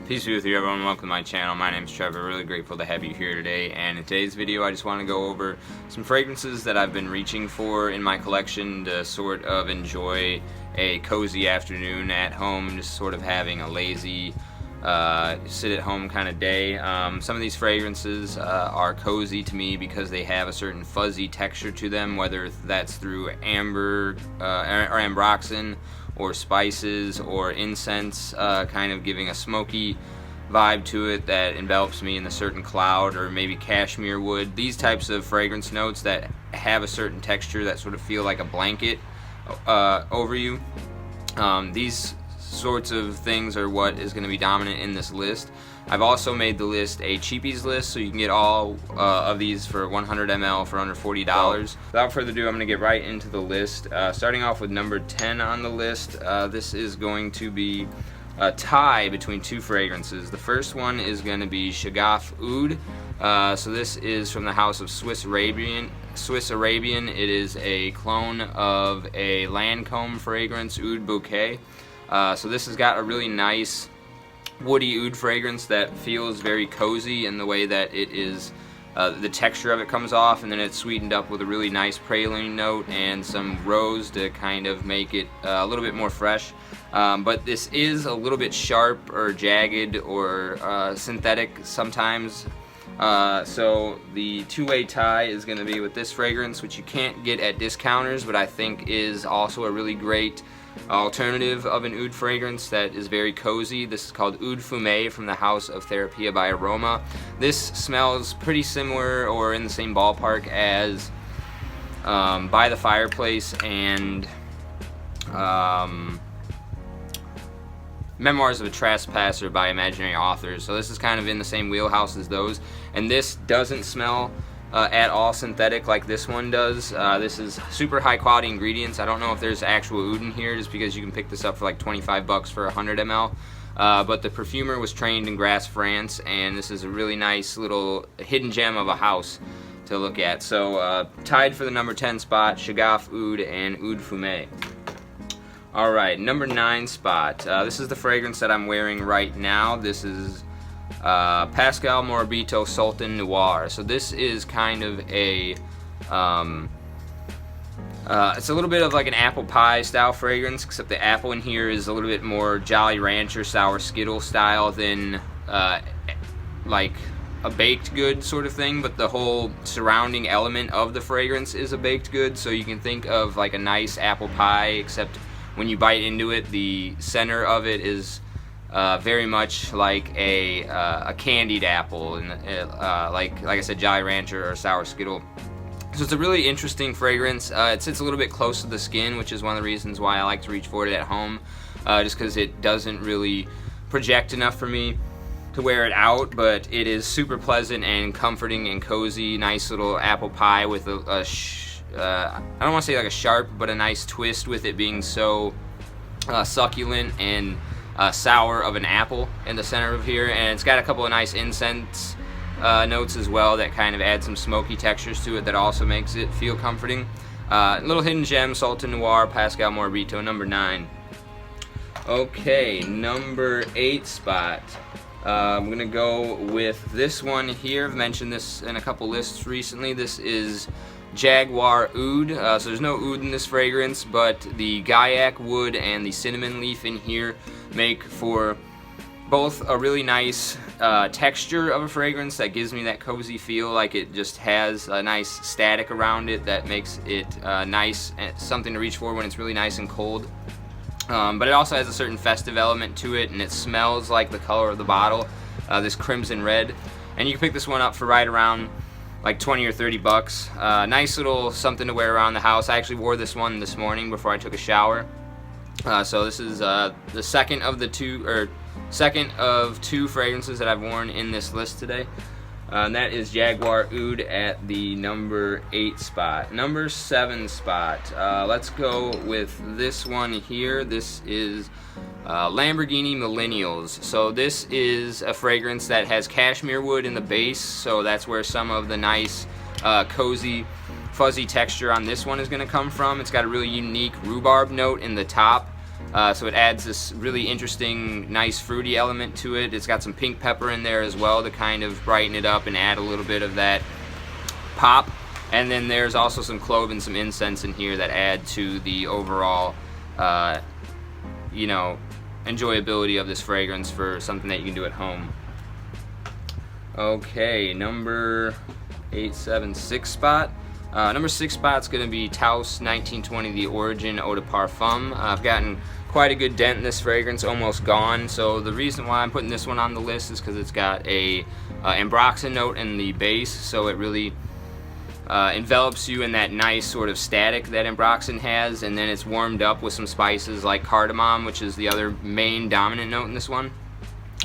Peace be with you, everyone. Welcome to my channel. My name is Trevor. Really grateful to have you here today. And in today's video, I just want to go over some fragrances that I've been reaching for in my collection to sort of enjoy a cozy afternoon at home, just sort of having a lazy sit-at-home kind of day. Some of these fragrances are cozy to me because they have a certain fuzzy texture to them, whether that's through amber or ambroxan, or spices, or incense, kind of giving a smoky vibe to it that envelops me in a certain cloud, or maybe cashmere wood. These types of fragrance notes that have a certain texture that sort of feel like a blanket over you. These sorts of things are what is going to be dominant in this list. I've also made the list a Cheapies list, so you can get all of these for 100 ml for under $40. Without further ado, I'm going to get right into the list. Starting off with number 10 on the list, this is going to be a tie between two fragrances. The first one is going to be Jaguar Oud. So this is from the house of Swiss Arabian. It is a clone of a Lancome fragrance, Oud Bouquet. So this has got a really nice woody oud fragrance that feels very cozy in the way that it is, the texture of it comes off, and then it's sweetened up with a really nice praline note and some rose to kind of make it a little bit more fresh. But this is a little bit sharp or jagged or synthetic sometimes. So the two-way tie is going to be with this fragrance, which you can't get at discounters, but I think is also a really great alternative of an oud fragrance that is very cozy. This is called Oud Fume from the house of Therapia by Aroma. This smells pretty similar or in the same ballpark as By the Fireplace and Memoirs of a Trespasser by Imaginary Authors. So this is kind of in the same wheelhouse as those, and this doesn't smell at all synthetic like this one does. This is super high quality ingredients. I don't know if there's actual oud in here, just because you can pick this up for like 25 bucks for 100 ml. But the perfumer was trained in Grasse, France, and this is a really nice little hidden gem of a house to look at. So tied for the number 10 spot, Jaguar Oud and Oud Fume. Alright, number 9 spot. This is the fragrance that I'm wearing right now. This is Pascal Morabito Sultan Noir. So this is kind of a it's a little bit of like an apple pie style fragrance, except the apple in here is a little bit more Jolly Rancher sour Skittle style than like a baked good sort of thing, but the whole surrounding element of the fragrance is a baked good. So you can think of like a nice apple pie, except when you bite into it, the center of it is very much like a candied apple, and like I said, Jolly Rancher or sour Skittle. So it's a really interesting fragrance. It sits a little bit close to the skin, which is one of the reasons why I like to reach for it at home, just because it doesn't really project enough for me to wear it out. But it is super pleasant and comforting and cozy. Nice little apple pie with I don't want to say like a sharp, but a nice twist with it being so succulent and sour of an apple in the center of here. And it's got a couple of nice incense notes as well that kind of add some smoky textures to it that also makes it feel comforting. Little hidden gem, Sultan Noir, Pascal Morabito, number 9. Okay, number 8 spot. I'm gonna go with this one here. I've mentioned this in a couple lists recently. This is Jaguar Oud. So there's no oud in this fragrance, but the Gaiac wood and the cinnamon leaf in here make for both a really nice texture of a fragrance that gives me that cozy feel, like it just has a nice static around it that makes it nice and something to reach for when it's really nice and cold. But it also has a certain festive element to it, and it smells like the color of the bottle, this crimson red. And you can pick this one up for right around like 20 or 30 bucks. Nice little something to wear around the house. I actually wore this one this morning before I took a shower. So this is the second of two fragrances that I've worn in this list today. And that is Jaguar Oud at the number 8 spot. Number 7 spot. Let's go with this one here. This is Lamborghini Millennials. So this is a fragrance that has cashmere wood in the base, so that's where some of the nice cozy fuzzy texture on this one is going to come from. It's got a really unique rhubarb note in the top, So it adds this really interesting, nice fruity element to it. It's got some pink pepper in there as well to kind of brighten it up and add a little bit of that pop. And then there's also some clove and some incense in here that add to the overall, you know, enjoyability of this fragrance for something that you can do at home. Okay, number 876 spot. Number 6 spot's going to be Taos 1920 The Origin Eau de Parfum. I've gotten quite a good dent in this fragrance, almost gone. So the reason why I'm putting this one on the list is because it's got a ambroxan note in the base, so it really envelops you in that nice sort of static that ambroxan has, and then it's warmed up with some spices like cardamom, which is the other main dominant note in this one.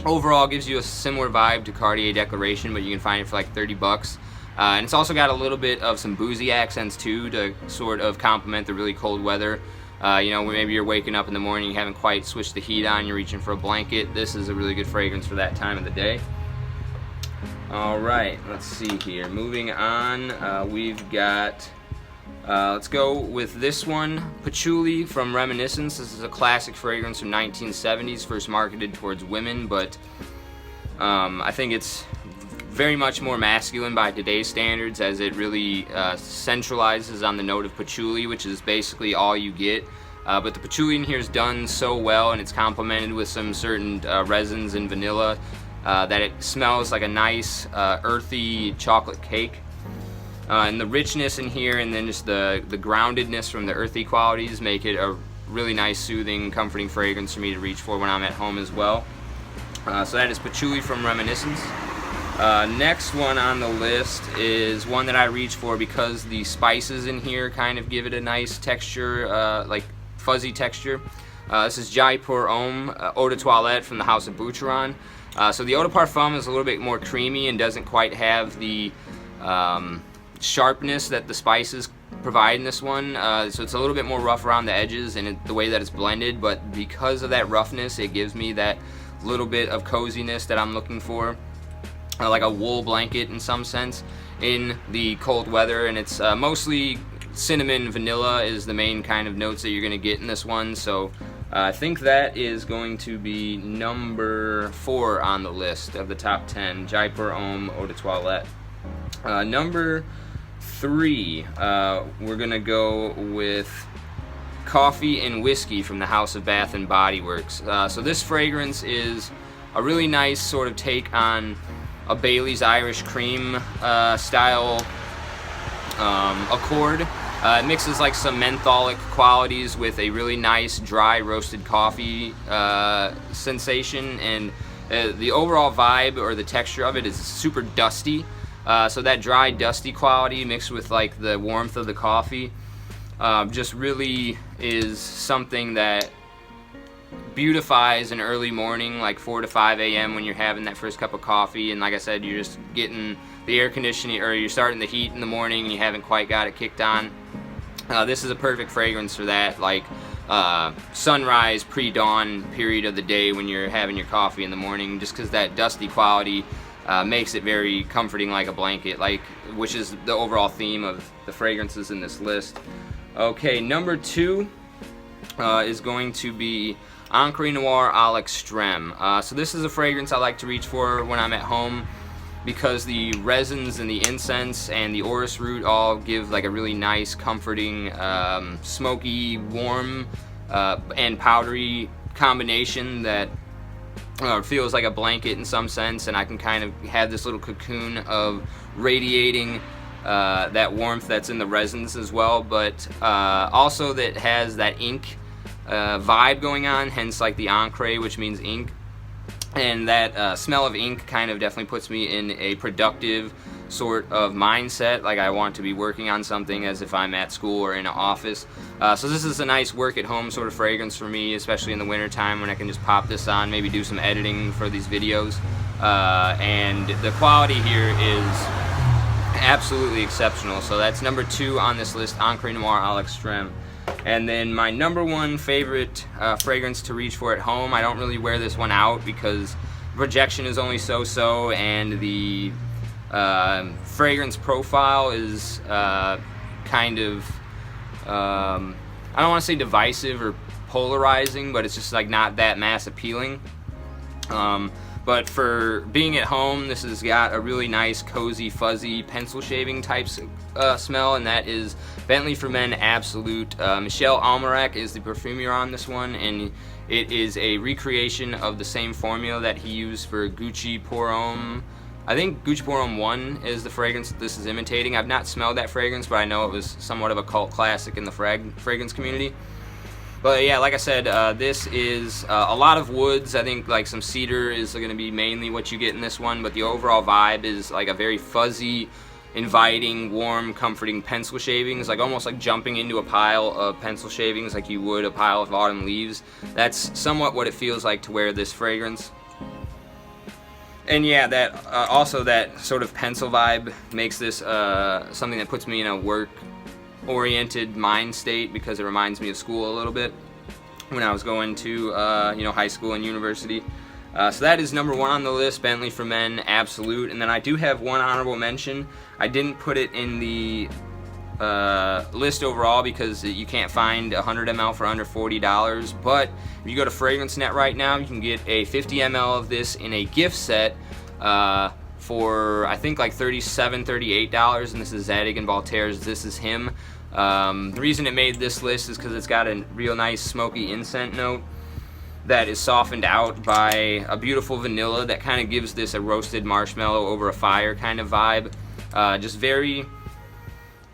Overall, gives you a similar vibe to Cartier Declaration, but you can find it for like 30 bucks. And it's also got a little bit of some boozy accents too to sort of complement the really cold weather. You know, maybe you're waking up in the morning, you haven't quite switched the heat on, you're reaching for a blanket. This is a really good fragrance for that time of the day. Alright, let's see here. Moving on, we've got, let's go with this one, Patchouli from Reminiscence. This is a classic fragrance from 1970s, first marketed towards women, but I think it's very much more masculine by today's standards, as it really centralizes on the note of patchouli, which is basically all you get. But the patchouli in here is done so well, and it's complemented with some certain resins and vanilla that it smells like a nice earthy chocolate cake. And the richness in here, and then just the groundedness from the earthy qualities, make it a really nice, soothing, comforting fragrance for me to reach for when I'm at home as well. So that is Patchouli from Reminiscence. Next one on the list is one that I reach for because the spices in here kind of give it a nice texture, like fuzzy texture. This is Jaipur Homme Eau de Toilette from the House of Boucheron. So the Eau de Parfum is a little bit more creamy and doesn't quite have the sharpness that the spices provide in this one. So it's a little bit more rough around the edges and the way that it's blended, but because of that roughness, it gives me that little bit of coziness that I'm looking for. Like a wool blanket in some sense in the cold weather, and it's mostly cinnamon, vanilla is the main kind of notes that you're going to get in this one. So I think that is going to be number 4 on the list of the top 10, Jaipur Homme Eau de Toilette. Number 3, we're going to go with Coffee and Whiskey from the House of Bath and Body Works. So this fragrance is a really nice sort of take on a Bailey's Irish Cream style accord. It mixes like some mentholic qualities with a really nice dry roasted coffee sensation, and the overall vibe or the texture of it is super dusty. So that dry dusty quality mixed with like the warmth of the coffee just really is something that beautifies an early morning, like 4 to 5 a.m. when you're having that first cup of coffee, and like I said, you're just getting the air conditioning, or you're starting the heat in the morning and you haven't quite got it kicked on. This is a perfect fragrance for that, like sunrise, pre-dawn period of the day when you're having your coffee in the morning, just because that dusty quality makes it very comforting, like a blanket, like, which is the overall theme of the fragrances in this list. Okay, number 2 is going to be Encre Noir à l'extrême. So this is a fragrance I like to reach for when I'm at home, because the resins and the incense and the orris root all give like a really nice, comforting, smoky, warm, and powdery combination that feels like a blanket in some sense, and I can kind of have this little cocoon of radiating that warmth that's in the resins as well, but also that has that ink vibe going on, hence like the Encre, which means ink, and that smell of ink kind of definitely puts me in a productive sort of mindset, like I want to be working on something as if I'm at school or in an office. So this is a nice work at home sort of fragrance for me, especially in the winter time when I can just pop this on, maybe do some editing for these videos, and the quality here is absolutely exceptional. So that's number 2 on this list, Encre Noir à l'extrême. And then my number 1 favorite fragrance to reach for at home, I don't really wear this one out because projection is only so-so, and the fragrance profile is kind of, I don't want to say divisive or polarizing, but it's just like not that mass appealing. But for being at home, this has got a really nice, cozy, fuzzy pencil shaving type smell, and that is Bentley for Men Absolute. Michel Almerac is the perfumer on this one, and it is a recreation of the same formula that he used for Gucci Pour Homme. I think Gucci Pour Homme 1 is the fragrance that this is imitating. I've not smelled that fragrance, but I know it was somewhat of a cult classic in the fragrance community. But yeah, like I said, this is a lot of woods. I think like some cedar is going to be mainly what you get in this one, but the overall vibe is like a very fuzzy, inviting, warm, comforting pencil shavings, like almost like jumping into a pile of pencil shavings like you would a pile of autumn leaves. That's somewhat what it feels like to wear this fragrance. And yeah, that also that sort of pencil vibe makes this something that puts me in a work-oriented mind state, because it reminds me of school a little bit when I was going to high school and university. So that is number 1 on the list, Bentley for Men Absolute. And then I do have one honorable mention. I didn't put it in the list overall because you can't find 100 ml for under $40, but if you go to FragranceNet right now, you can get a 50 ml of this in a gift set for I think like $37, $38, and this is Zadig & Voltaire's This Is Him. The reason it made this list is because it's got a real nice smoky incense note that is softened out by a beautiful vanilla that kind of gives this a roasted marshmallow over a fire kind of vibe. Just very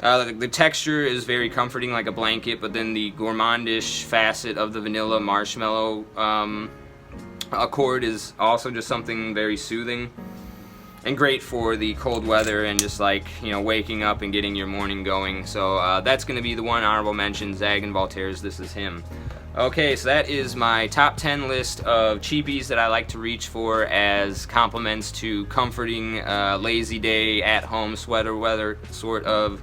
the texture is very comforting, like a blanket, but then the gourmandish facet of the vanilla marshmallow accord is also just something very soothing and great for the cold weather and just like, waking up and getting your morning going. So that's going to be the one honorable mention, Zadig & Voltaire's This Is Him. Okay, so that is my top 10 list of cheapies that I like to reach for as compliments to comforting, lazy day, at-home sweater weather sort of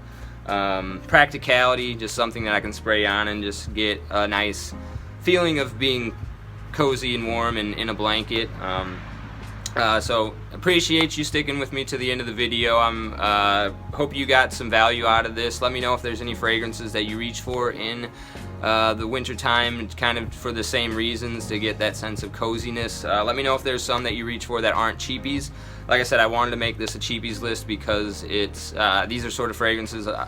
practicality, just something that I can spray on and just get a nice feeling of being cozy and warm and in a blanket. So appreciate you sticking with me to the end of the video. Hope you got some value out of this. Let me know if there's any fragrances that you reach for in the winter time, kind of for the same reasons, to get that sense of coziness. Let me know if there's some that you reach for that aren't cheapies. Like I said, I wanted to make this a cheapies list because it's these are sort of fragrances I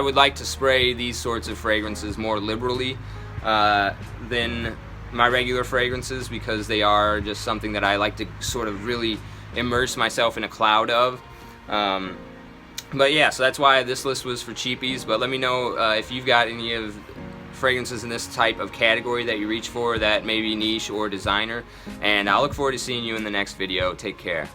would like to spray these sorts of fragrances more liberally than my regular fragrances, because they are just something that I like to sort of really immerse myself in a cloud of. But yeah, so that's why this list was for cheapies. But let me know if you've got any of fragrances in this type of category that you reach for that may be niche or designer, and I'll look forward to seeing you in the next video. Take care.